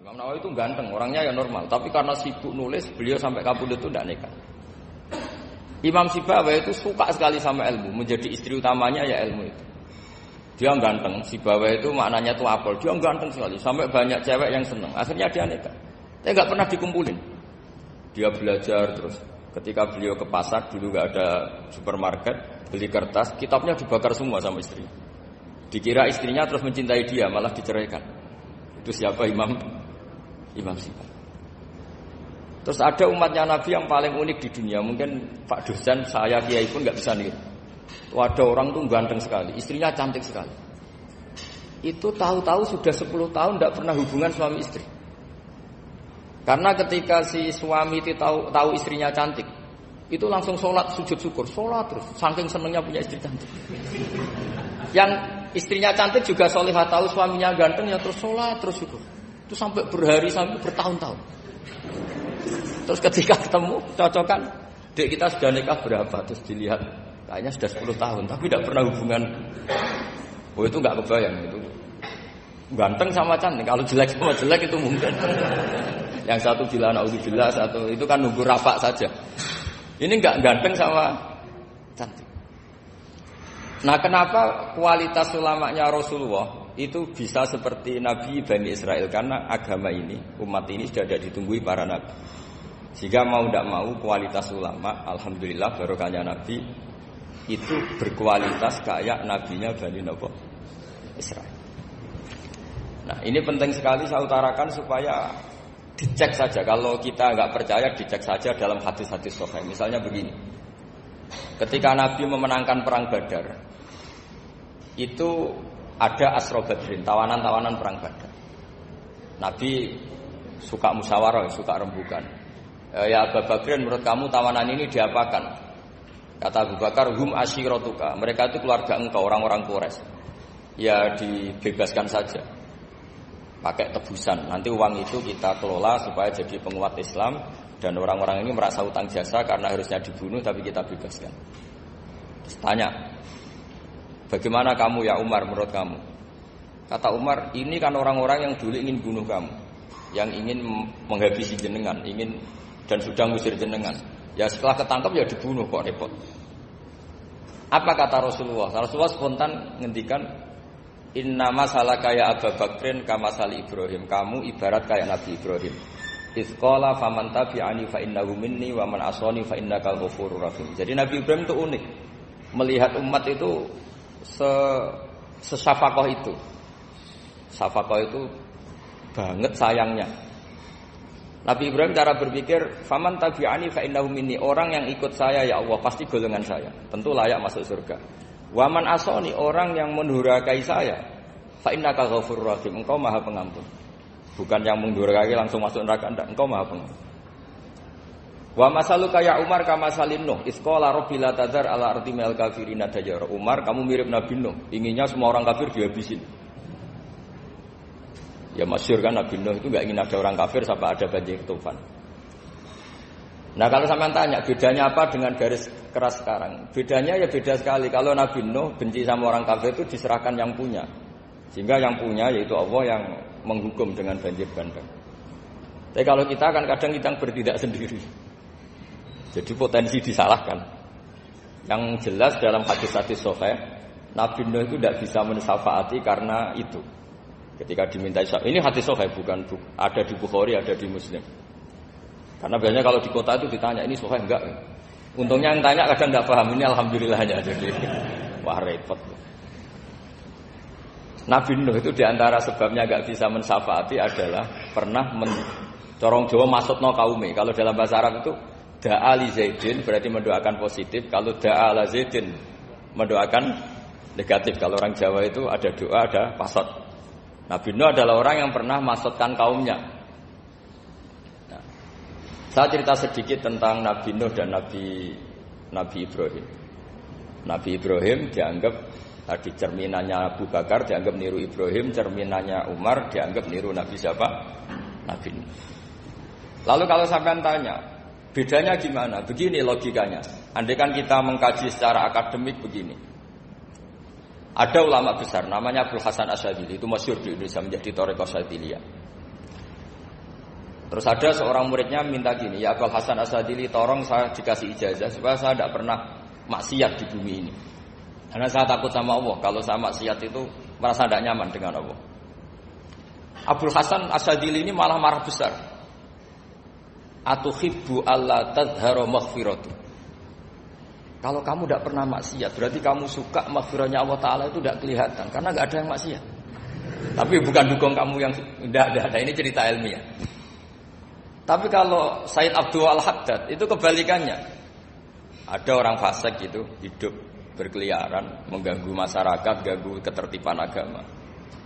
Imam Nawawi itu ganteng, orangnya ya normal, tapi karena sibuk nulis, beliau sampai kabudut itu tidak nikah. Imam Sibawayh itu suka sekali sama ilmu, menjadi istri utamanya ya ilmu itu. Dia ganteng, Sibawayh itu maknanya tuh apel, dia ganteng sekali, sampai banyak cewek yang seneng. Akhirnya dia nikah. Tapi nggak pernah dikumpulin. Dia belajar terus. Ketika beliau ke pasar, dulu nggak ada supermarket, beli kertas, kitabnya dibakar semua sama istrinya. Dikira istrinya terus mencintai dia, malah diceraikan. Itu siapa? Imam Sibawayh. Terus ada umatnya Nabi yang paling unik di dunia. Mungkin Pak dosen, saya kiai pun nggak bisa niru. Ada orang tuh ganteng sekali, istrinya cantik sekali. Itu tahu-tahu sudah 10 tahun tidak pernah hubungan suami istri. Karena ketika si suami itu tahu istrinya cantik, itu langsung sholat sujud syukur, sholat terus, saking senengnya punya istri cantik. Yang istrinya cantik juga solihah, tahu suaminya ganteng ya terus sholat terus syukur. Itu sampai berhari sampai bertahun-tahun. Terus ketika ketemu cocokan, dek kita sudah nikah berapa? Terus dilihat, kayaknya sudah 10 tahun, tapi tidak pernah hubungan. Oh itu nggak kebayang itu. Ganteng sama cantik, kalau jelek sama jelek itu mungkin. Yang satu bilang naudzubillah, satu itu kan nunggu rapak saja. Ini nggak ganteng sama cantik. Nah, kenapa kualitas ulamanya Rasulullah itu bisa seperti Nabi Bani Israel? Karena agama ini, umat ini sudah ada ditunggui para nabi. Sehingga mau tidak mau kualitas ulama, alhamdulillah barokahnya Nabi itu berkualitas kayak nabinya Bani Israel. Nah, ini penting sekali saya utarakan supaya dicek saja. Kalau kita nggak percaya, dicek saja dalam hadis-hadis sahih. Misalnya begini, ketika Nabi memenangkan perang Badar, itu ada Asra Badrin, tawanan-tawanan perang Badar. Nabi suka musyawarah, suka rembukan. Ya Abu Bakrin, menurut kamu tawanan ini diapakan? Kata Abu Bakar, hum asyiratuka. Mereka itu keluarga engkau, orang-orang Quraisy. Ya dibebaskan saja. Pakai tebusan. Nanti uang itu kita kelola supaya jadi penguat Islam, dan orang-orang ini merasa utang jasa karena harusnya dibunuh tapi kita bebaskan. Terus tanya, bagaimana kamu ya Umar, menurut kamu? Kata Umar, ini kan orang-orang yang dulu ingin bunuh kamu, yang ingin menghabisi jenengan, ingin dan sudah ngusir jenengan. Ya setelah ketangkap ya dibunuh, kok repot. Apa kata Rasulullah? Rasulullah spontan ngendikan, inna masalah kayak Abu Bakrin kamasali Ibrahim. Kamu ibarat kayak Nabi Ibrahim. Izqala faman tabi'ani fa innahu minni wa man asani fa innakal ghafurur rahim. Jadi Nabi Ibrahim itu unik. Melihat umat itu sesafaqah itu. Safaqah itu banget sayangnya. Nabi Ibrahim cara berpikir, faman tabi'ani fa innahu minni. Orang yang ikut saya ya Allah pasti golongan saya. Tentu layak masuk surga. Waman asoni, orang yang mendurhakai saya, fa innaka ghafurur rahim, engkau maha pengampun. Bukan yang mendurhakai langsung masuk neraka, enggak, engkau maha pengampun. Wa masaluka ya Umar kama salin Nuh, isqala rabbil tadzar ala ardi minal kafirin dajara. Umar, kamu mirip Nabi Nuh, inginnya semua orang kafir dihabisin. Ya masyhur kan Nabi Nuh itu enggak ingin ada orang kafir sampai ada banjir tufan. Nah kalau sampean tanya bedanya apa dengan garis keras sekarang? Bedanya ya beda sekali. Kalau Nabi Nuh benci sama orang kafir itu diserahkan yang punya. Sehingga yang punya yaitu Allah yang menghukum dengan banjir bandang. Tapi kalau kita kan kadang kita bertindak sendiri. Jadi potensi disalahkan. Yang jelas dalam hadis-hadis sahih, Nabi Nuh itu tidak bisa mensyafaati karena itu. Ketika diminta syafaat, ini hadis sahih bukan ada di Bukhari, ada di Muslim. Karena biasanya kalau di kota itu ditanya, ini sahih enggak? Untungnya yang tanya kadang enggak paham, ini alhamdulillahnya. Jadi wah repot. Nabi Nuh itu diantara sebabnya enggak bisa mensyafaati adalah pernah corong Jawa maksudno kaume. Kalau dalam bahasa Arab itu da'a li Zaidin berarti mendoakan positif. Kalau da'a la Zaidin mendoakan negatif. Kalau orang Jawa itu ada doa, ada pasot. Nabi Nuh adalah orang yang pernah maksudkan kaumnya. Saya cerita sedikit tentang Nabi Nuh dan Nabi Ibrahim. Nabi Ibrahim dianggap tadi cerminannya Abu Bakar, dianggap niru Ibrahim, cerminannya Umar, dianggap niru Nabi siapa? Nabi Nuh. Lalu kalau sampean tanya, bedanya gimana? Begini logikanya. Andaikan kita mengkaji secara akademik begini. Ada ulama besar namanya Abdul Hasan Asyadzili, itu masyhur di Indonesia menjadi thariqah Syadziliyah. Terus ada seorang muridnya minta gini, ya Abul Hasan Asadili, tolong saya dikasih ijazah supaya saya tidak pernah maksiat di bumi ini. Karena saya takut sama Allah, kalau saya maksiat itu merasa tidak nyaman dengan Allah. Abul Hasan Asadili ini malah marah besar. Atuhibbu alla tadhharu maghfiratu. Kalau kamu tidak pernah maksiat, berarti kamu suka maghfirahnya Allah Ta'ala itu tidak kelihatan, karena tidak ada yang maksiat. Tapi bukan dukung kamu yang tidak ada, ini cerita ilmiah. Tapi kalau Said Abdul Al-Haddad itu kebalikannya. Ada orang fasik gitu hidup berkeliaran, mengganggu masyarakat, ganggu ketertiban agama.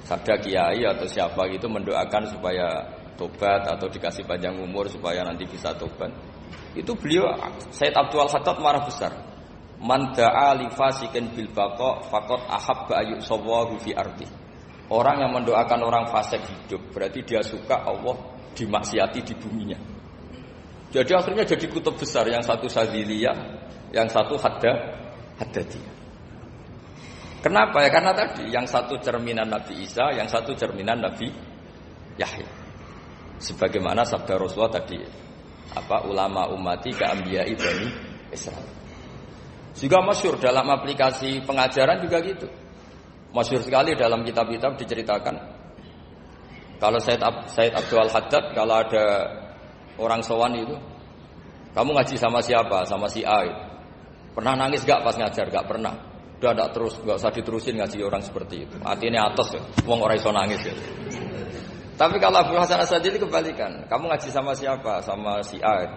Ada kiai atau siapa gitu mendoakan supaya tobat atau dikasih panjang umur supaya nanti bisa tobat. Itu beliau Said Abdul Al-Haddad marah besar. Man da'a li fasikin bil baqa faqad ahabba ayyusawahu fi ardi. Orang yang mendoakan orang fasik hidup berarti dia suka Allah dimaksiati di buminya. Jadi akhirnya jadi kutub besar, yang satu Syadziliyah, yang satu Haddadiyah. Kenapa ya? Karena tadi yang satu cerminan Nabi Isa, yang satu cerminan Nabi Yahya. Sebagaimana sabda Rasulullah tadi, ulama ummati ka'ambiyai bani Israil. Juga masyhur dalam aplikasi pengajaran juga gitu. Masyhur sekali dalam kitab-kitab diceritakan. Kalau Said Abdul Haddad, kalau ada orang sowan itu, kamu ngaji sama siapa? Sama si A. Pernah nangis gak pas ngajar? Gak pernah. Udah gak terus, gak usah diterusin ngaji orang seperti itu. Hatinya atas ya, wong ora iso nangis ya. Tapi kalau Abdul Hasan Asadili kebalikan, kamu ngaji sama siapa? Sama si A.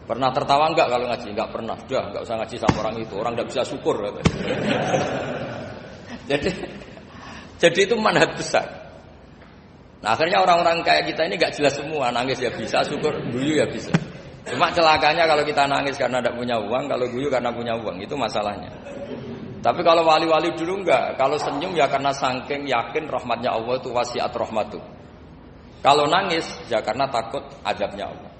Pernah tertawa enggak kalau ngaji? Enggak pernah. Udah, enggak usah ngaji sama orang itu. Orang enggak bisa syukur. Jadi itu manhaj besar. Nah, akhirnya orang-orang kayak kita ini enggak jelas semua. Nangis ya bisa, syukur, guyu ya bisa. Cuma celakanya kalau kita nangis karena tidak punya uang, kalau guyu karena punya uang, itu masalahnya. Tapi kalau wali-wali dulu enggak. Kalau senyum ya karena saking yakin rahmatnya Allah itu wasiat rahmatu. Kalau nangis ya karena takut azabnya Allah.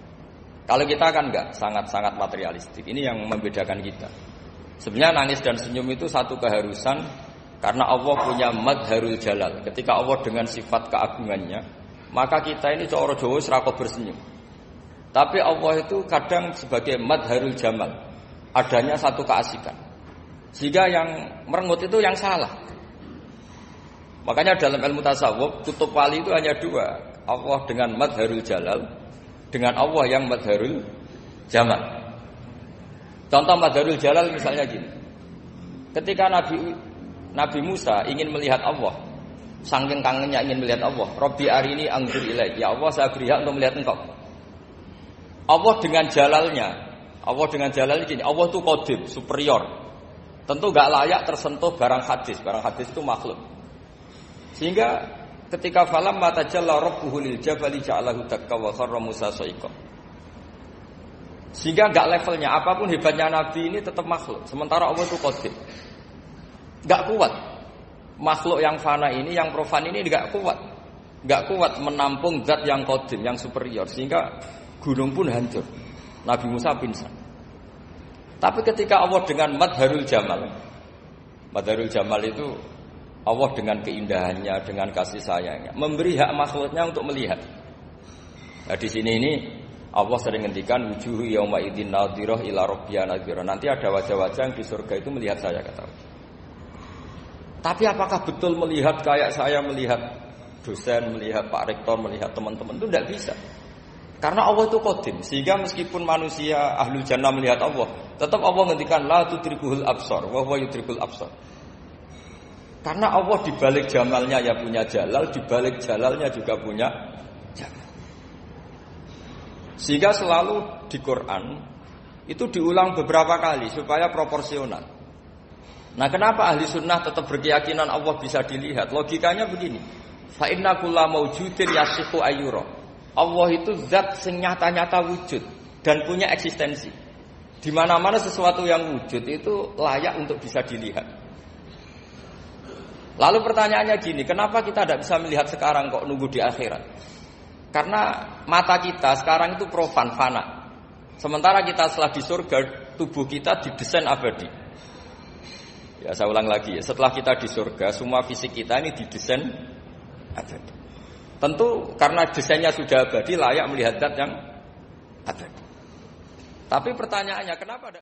Kalau kita kan enggak, sangat-sangat materialistik. Ini yang membedakan kita. Sebenarnya nangis dan senyum itu satu keharusan karena Allah punya madharul jalal. Ketika Allah dengan sifat keagungannya, maka kita ini cara Jawa serako bersenyum. Tapi Allah itu kadang sebagai madharul jamal, adanya satu keasikan. Sehingga yang merengut itu yang salah. Makanya dalam ilmu tasawuf, kutub wali itu hanya dua. Allah dengan madharul jalal, dengan Allah yang madharul jamal. Contoh madharul jalal misalnya gini. Ketika Nabi Musa ingin melihat Allah, saking kangennya ingin melihat Allah. Rabbi arini anzur ilaik. Ya Allah, saya beri hak untuk melihat engkau. Allah dengan jalalnya gini. Allah itu qadim, superior. Tentu enggak layak tersentuh barang hadis. Barang hadis itu makhluk. Sehingga ketika falam matajalla rabbuhu lil jabali ja'alahu dakka wa kharra Musa sa'iqa. Sehingga enggak levelnya, apapun hebatnya Nabi ini tetap makhluk. Sementara Allah itu qadim. Gak kuat. Makhluk yang fana ini, yang profan ini gak kuat. Gak kuat menampung zat yang qadim, yang superior. Sehingga gunung pun hancur. Nabi Musa pingsan. Tapi ketika Allah dengan madharul jamal. Madharul jamal itu Allah dengan keindahannya, dengan kasih sayangnya, memberi hak makhluknya untuk melihat. Nah di sini ini Allah sering ngendikan wujuhu yauma idzin nadhirah ila rabbiha nadhirah. Nanti ada wajah-wajah yang di surga itu melihat saya, kata Allah. Tapi apakah betul melihat kayak saya melihat dosen, melihat Pak Rektor, melihat teman-teman itu tidak bisa. Karena Allah itu qadim, sehingga meskipun manusia ahlul jannah melihat Allah, tetap Allah ngendikan la tudrikuhul absar wa huwa yudrikul absar. Karena Allah di balik jamalnya ya punya jalal, di balik jalalnya juga punya jalal. Sehingga selalu di Quran itu diulang beberapa kali supaya proporsional. Nah, kenapa ahli sunnah tetap berkeyakinan Allah bisa dilihat? Logikanya begini. Fa inna kulla maujudin yasihu ayyura. Allah itu zat sing nyata-nyata wujud dan punya eksistensi. Di mana-mana sesuatu yang wujud itu layak untuk bisa dilihat. Lalu pertanyaannya gini, kenapa kita tidak bisa melihat sekarang kok nunggu di akhirat? Karena mata kita sekarang itu profan, fana. Sementara kita setelah di surga, tubuh kita didesain abadi. Ya saya ulang lagi ya, setelah kita di surga, semua fisik kita ini didesain abadi. Tentu karena desainnya sudah abadi layak melihat zat yang abadi. Tapi pertanyaannya kenapa ada